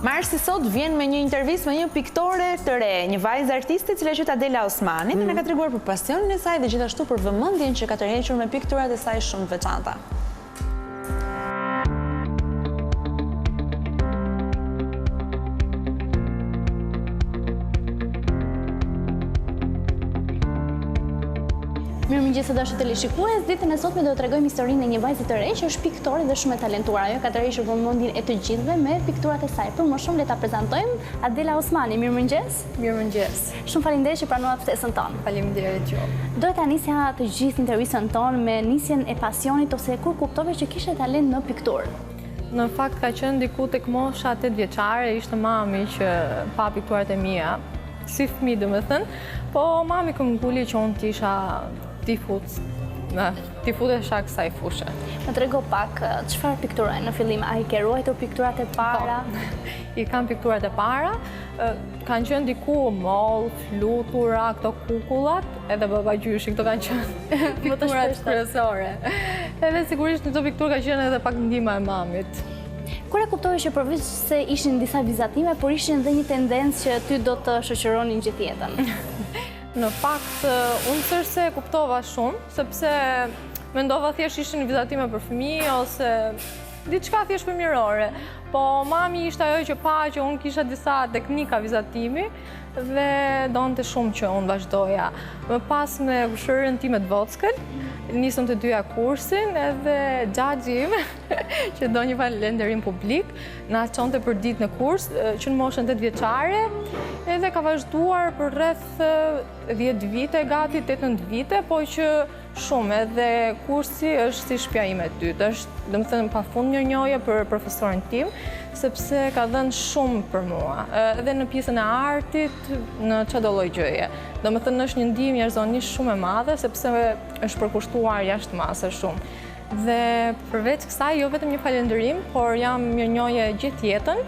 Marsi sot vjen me një intervistë me një piktore të re, një vajzë artiste cila quhet Adela Osmani, dhe na ka treguar për pasionin e saj dhe gjithashtu për vëmendjen që ka tërhequr me pikturat e saj shumë të veçanta. Mirëmëngjes të dashur teleshikues, ditën e sotme do të tregojmë historinë e një vajze të re që është piktore dhe shumë e talentuar. Ajo ka tërhequr vëmendjen e të gjithëve me pikturat e saj. Për më shumë le ta prezantojmë Adela Osmani. Mirëmëngjes. Mirëmëngjes. Shumë faleminderit që pranova ftesën tonë. Faleminderit ju. Do ta nisja të gjithë intervistën tonë me nisjen e pasionit ose kur kuptove që kishe talent në pikturë. Në fakt ka qenë diku tek mosha 8 vjeçare, ishte mami që pa pikturat e mia, si fëmijë domethënë, po mami më nguli që unë tisha ti futesha kësaj fushë. Më trego pak çfarë pikturoj në fillim, a i ke ruajtur pikturat e para? I kam pikturat e para, kanë qenë diku moll, flutura, këto kukullat, edhe babagjyshi, këto kanë qenë pikturat kryesore. Edhe sigurisht në këto pikturë ka qenë edhe pak ndihma e mamit. Kur e kuptove që përveç se ishin disa vizatime, por ishin dhe një tendencë që ty do të shoqëronin gjithë jetën? Në fakt, unë thjesht e kuptova shumë, sepse mendova thjesht ishin vizatime për fëmijë ose diçka thjesht fëmijërore. Po mami ishte ajo që pa që unë kisha disa teknika vizatimi dhe donte shumë që unë vazhdoja. Më pas me kushërin time të vockël, nisëm të dyja kursin edhe xhaxhi im, që do një falenderim publik, na çonte për ditë në kurs, që në moshën 8 vjeçare, edhe ka vazhduar për rreth 10 vite, gati 18 vite, po që shumë, edhe kursi është si shtëpia ime e dytë, është domethënë pafund mirënjohje për profesorin tim, sepse ka dhënë shumë për mua, edhe në pjesën e artit, në çdo lloj gjëje. Domethënë është një ndihmë njerëzonisht shumë e madhe, sepse është përkushtuar jashtë mase shumë. Dhe përveç kësaj, jo vetëm një falënderim, por jam mirënjohje gjithë jetën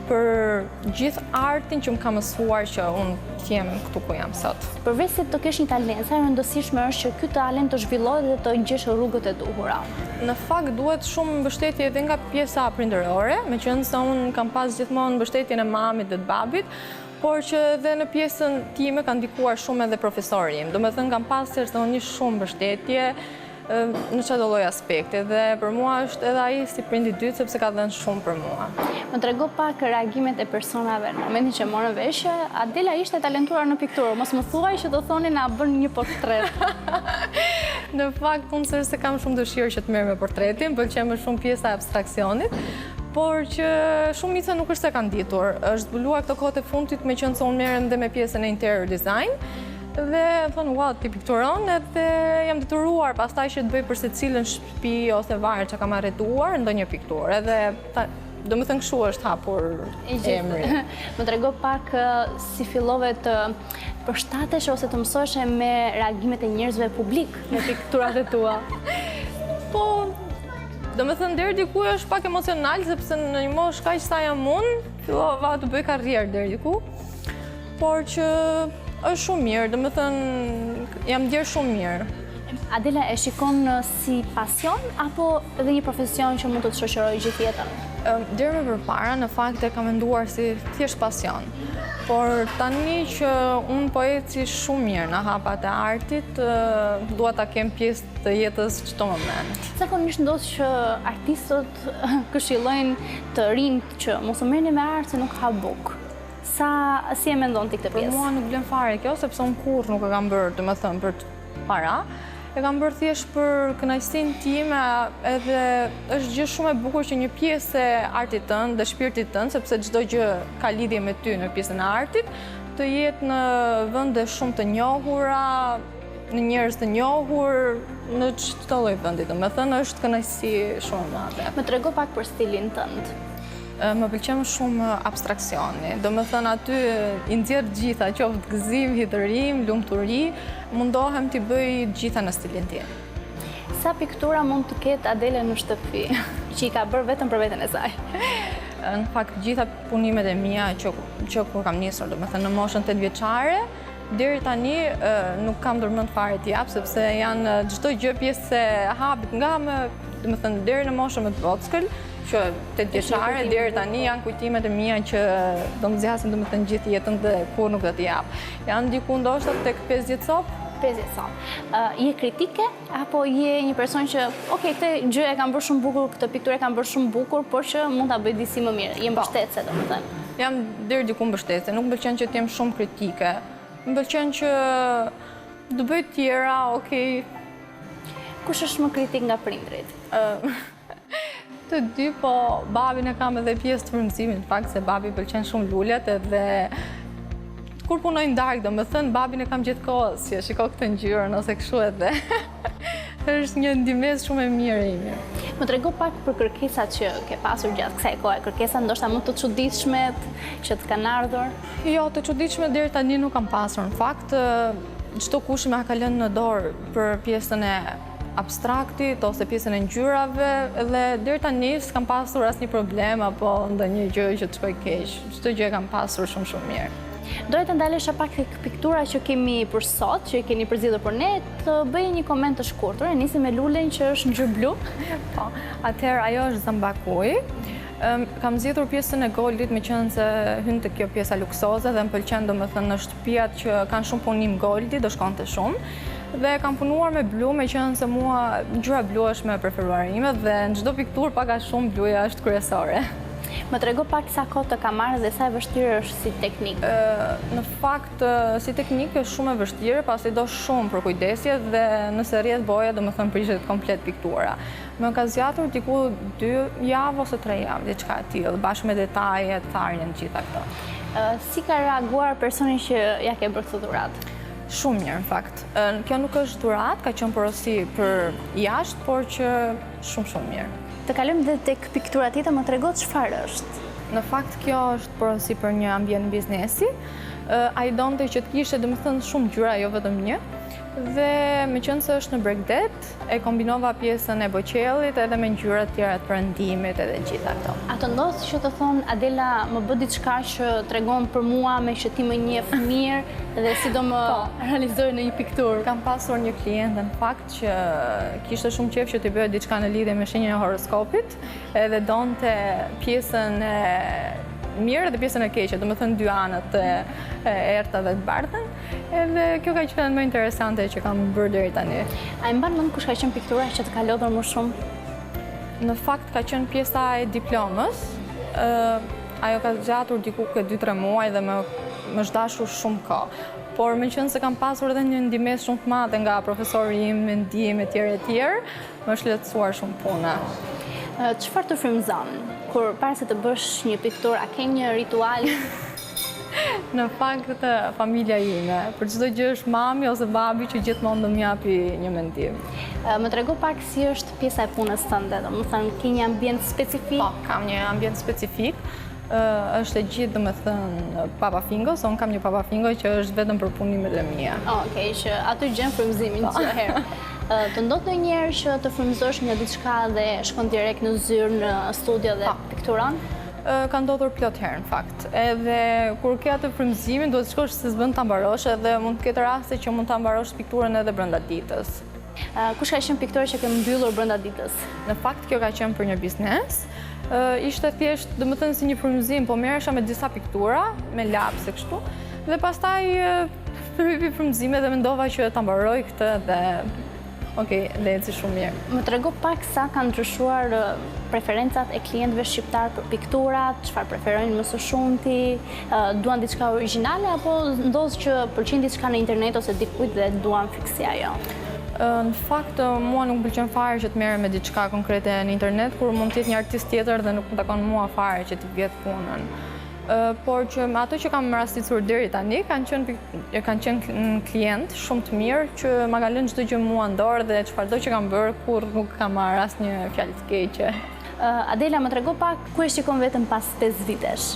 për gjithë artin që më ka mësuar që unë t'jem këtu ku jam sot. Përveç se të kesh një talent, sa e rëndësishme është që ky talent të zhvillohet dhe të gjesh rrugët e duhura? Në fakt duhet shumë mbështetje edhe nga pjesa prindërore, meqenëse unë kam pas gjithmonë mbështetjen e mamit dhe të babit, por që edhe në pjesën time ka ndikuar shumë edhe profesori im. Domethënë kam pas personalisht shumë mbështetje në çdo lloj aspekti dhe për mua është edhe ai si prindi i dytë sepse ka dhënë shumë për mua. Më trego pak reagimet e personave në momentin që morën vesh që Adela ishte talentuar në pikturë. Mos më thuaj që do thonin na bën një portret. Në fakt unë se kam shumë dëshirë që të merr me portretin, pëlqen më shumë pjesa e abstraksionit, por që shumica nuk është se kanë ditur. Është zbuluar këto kohët e fundit meqenëse unë merrem dhe me pjesën e interior design. Dhe thonë, wow, ti pikturon, edhe jam detyruar pastaj që të bëj për secilën shtëpi ose varr që kam arretuar ndonjë pikturë. Edhe domethënë kështu është hapur emri. Më trego pak si fillove të përshtatesh ose të mësohesh me reagimet e njerëzve publik me pikturat e tua? Po, domethënë deri diku është pak emocional sepse në një moshë kaq sa jam unë, fillova të bëj karrierë deri diku. Por që është shumë mirë, domethënë jam ndjer shumë mirë. Adela e shikon si pasion apo edhe një profesion që mund të të shoqërojë gjithë jetën? Deri më përpara në fakt e kam menduar si thjesht pasion. Por tani që unë po eci shumë mirë në hapat e artit, dua ta kem pjesë të jetës çdo moment. Zakonisht ndodh që artistët këshillojnë të rinjt që mos u merrni me art se nuk ka buk. Si e mendon ti këtë pjesë? Për mua nuk vlen fare kjo, sepse unë kurrë nuk e kam bërë, domethënë për para. E kam bërë thjesht për kënaqësinë time, edhe është gjë shumë e bukur që një pjesë e artit tënd dhe shpirtit tënd, sepse çdo gjë ka lidhje me ty në pjesën e artit, të jetë në vende shumë të njohura, në njerëz të njohur, në çdo lloj vendi, domethënë është kënaqësi shumë e madhe. Më trego pak për stilin tënd. Më pëlqen shumë abstraksioni. Domethënë aty i nxjerr gjitha, qoftë gëzim, hitërim, lumturi, mundohem t'i bëj gjitha në stilin tim. Sa piktura mund të ketë Adela në shtëpi, që i ka bërë vetëm për veten e saj? Në fakt gjitha punimet e mia që kur kam nisur, domethënë në moshën 8 vjeçare, deri tani nuk kam ndërmend fare t'i jap sepse janë çdo gjë pjesë e habit nga domethënë deri në moshën më të vockël, që 8 vjeçare deri tani janë kujtimet e mia që do më zgjasin domethënë gjithë jetën dhe kur nuk do t'i jap. Janë diku ndoshta tek 50 cop. 50 cop. Je kritike apo je një person që, këtë gjë e kam bërë shumë bukur, këtë pikturë e kam bërë shumë bukur, por që mund ta bëj disi më mirë. Je mbështetëse domethënë. Jam deri diku mbështetëse, nuk më pëlqen që të jem shumë kritike. Më pëlqen që të bëj tjera, Kush është më kritik nga prindrit? Të dy, po babin e kam edhe pjesë të frymëzimit, në fakt se babi pëlqen shumë lulet edhe kur punojnë darkë, domethënë babin e kam gjithkohë, si e shiko këtë ngjyrën ose kështu edhe. Është një ndihmës shumë e mirë e imi. Më trego pak për kërkesat që ke pasur gjatë kësaj kohe, kërkesa ndoshta më të çuditshme që të kanë ardhur? Jo, të çuditshme deri tani nuk kam pasur. Në fakt, çdo kush më ka lënë në dorë për pjesën e abstraktit ose pjesën e ngjyrave dhe deri tani s'kam pasur asnjë problem apo ndonjë gjë që të shkoj keq. Çdo gjë e kam pasur shumë mirë. Doja të ndalesha pak tek piktura që kemi për sot, që keni përzgjedhur për ne, të bëj një koment të shkurtër. E nisim me lulen që është ngjyrë blu. Po, atëherë ajo është zambakuj. Kam zgjedhur pjesën e goldit me qenë se hyn te kjo pjesa luksoze dhe më pëlqen domethënë në shtëpiat që kanë shumë punim goldi, do shkonte shumë. Dhe kam punuar me blu me qenë se mua ngjyra blu është më e preferuara ime dhe në çdo pikturë pak a shumë bluja është kryesore. Më trego pak sa kohë të ka marrë dhe sa e vështirë është si teknikë? Në fakt, si teknikë është shumë e vështirë, pasi do shumë për kujdesje dhe nëse rrjedh boja, domethënë prishet komplet piktura. Më ka zgjatur diku 2 javë ose 3 javë, diçka e tillë, bashkë me detajet, tharjen, gjitha këto. Si ka reaguar personi që ja ke bërë këtë dhuratë? Shumë mirë, në fakt. Kjo nuk është dhuratë, ka qenë porosi për jashtë, por që shumë mirë. Të kalojmë dhe tek piktura tjetër, më trego çfarë është? Në fakt, kjo është porosi për një ambient biznesi. Ai donte që të kishte domethënë shumë ngjyra, jo vetëm një. Dhe me qenë se është në bregdet, e kombinova pjesën e boqellit edhe me ngjyra të tjera të perëndimit edhe gjitha këto. A të ndodh që të thonë, Adela, më bë diçka që tregon për mua me që ti më njeh mirë dhe si do më realizoj në një pikturë? Kam pasur një klientë në fakt që kishte shumë qejf që t'i bëjë diçka në lidhje me shenjën e horoskopit, edhe donte pjesën e mirë dhe pjesën e keqe, domethënë dy anët e errta dhe të bardhën. Edhe kjo ka qenë më interesante që kam bërë deri tani. A e mban mend kush ka qenë piktura që të ka lodhur më shumë? Në fakt ka qenë pjesa e diplomës. Ajo ka zgjatur diku ke 2-3 muaj dhe më është dashur shumë kohë. Por me qenë se kam pasur edhe një ndihmës shumë të madhe nga profesori im, me ndihmë etj, më është lehtësuar shumë puna. Çfarë të frymëzon? Kur para se të bësh një pikturë, a ke një ritual? Në fakt, familja ime. Për çdo gjë është mami ose babi që gjithmonë do m'japi një mendim. Më trego pak si është pjesa e punës tënde, domethënë ke një ambient specifik? Po, kam një ambient specifik. Është e gjithë domethënë Papa Fingo, se unë kam një Papa Fingo që është vetëm për punimet e mia. Okej, që aty gjen frymëzimin çdo herë. Të ndodh ndonjëherë që të frymëzosh nga diçka dhe shkon direkt në zyrë, në studio dhe pikturon? Ka ndodhur plot herë në fakt. Edhe kur ke atë frymëzimin, duhet të shkosh se s'bën ta mbarosh, edhe mund të ketë raste që mund ta mbarosh pikturën edhe brenda ditës. Kush ka qenë piktura që ke mbyllur brenda ditës? Në fakt, kjo ka qenë për një biznes. Ishte thjesht, domethënë si një frymëzim, po merresha me disa piktura, me lapse kështu, dhe pastaj hypi frymëzime dhe mendova që ta mbaroj këtë dhe dhe eci shumë mirë. Më trego pak sa kanë ndryshuar preferencat e klientëve shqiptar për pikturat, çfarë preferojnë më së shumti, duan diçka origjinale apo ndodh që pëlqejnë diçka në internet ose dikujt dhe duan fiksi ajo? Në fakt, mua nuk pëlqen fare që të merrem me diçka konkrete në internet, kur mund të jetë një artist tjetër dhe nuk më takon mua fare që të vjet punën. Por që ato që kam rastisur deri tani kanë qenë klient shumë të mirë që ma kanë lënë çdo gjë mua në dorë dhe çfarëdo që kam bërë kur nuk kam marrë asnjë fjalë të keqe. Adela, më trego pak ku e shikon veten pas 5 vitesh?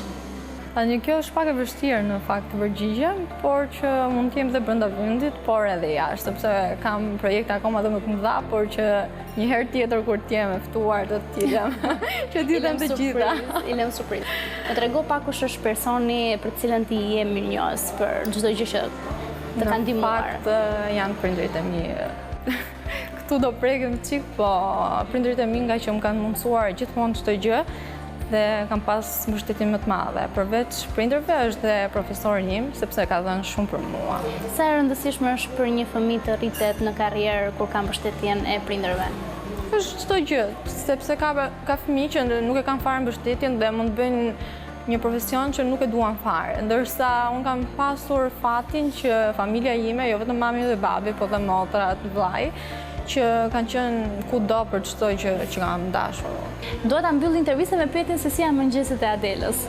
Tani kjo është pak e vështirë në fakt të përgjigjem, por që mund të jem dhe brenda vendit, por edhe jashtë, sepse kam projekte akoma dhe më të mëdha, por që një herë tjetër kur të jem e ftuar do të jem që të jem të gjitha. I lëm surprizë. Më trego pak kush është personi për cilën ti je mirënjohës për çdo gjë që të ka ndihmuar. Në fakt janë prindërit e mi. këtu do prekem çik, po prindërit e mi nga që më kanë mundësuar gjithmonë çdo gjë dhe kam pas mbështetim më të madhe. Përveç prindërve është dhe profesori im, sepse ka dhënë shumë për mua. Sa e rëndësishme është për një fëmijë të rritet në karrierë kur ka mbështetjen e prindërve? Është çdo gjë, sepse ka fëmijë që nuk e kanë fare mbështetjen dhe mund të bëjnë një profesion që nuk e duan fare. Ndërsa unë kam pasur fatin që familja ime, jo vetëm mami dhe babi, po dhe motra të vllai, që kanë qenë kudo për çdo gjë që kam dashur. Dua ta mbyll intervistën me pyetjen se si janë mëngjeset e Adelës.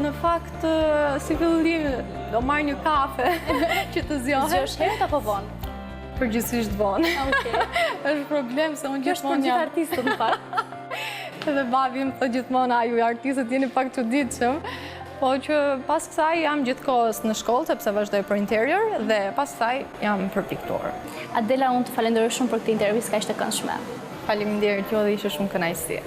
Në fakt, si fillim, do marr një kafe që të zgjohem. Zgjohesh herët apo vonë? Përgjithsisht vonë. Okej. Është problem se unë Kjo është për gjithë artistët në fakt. Edhe babi më thotë gjithmonë, ju artistët jeni pak çuditshëm. Po që pas kësaj jam gjithkohës në shkollë, sepse vazhdoj për interior, dhe pas kësaj jam për pikturë. Adela, unë të falenderoj shumë për këtë intervistë kaq të këndshme. Faleminderit, ju dhe ishe shumë kënaqësi.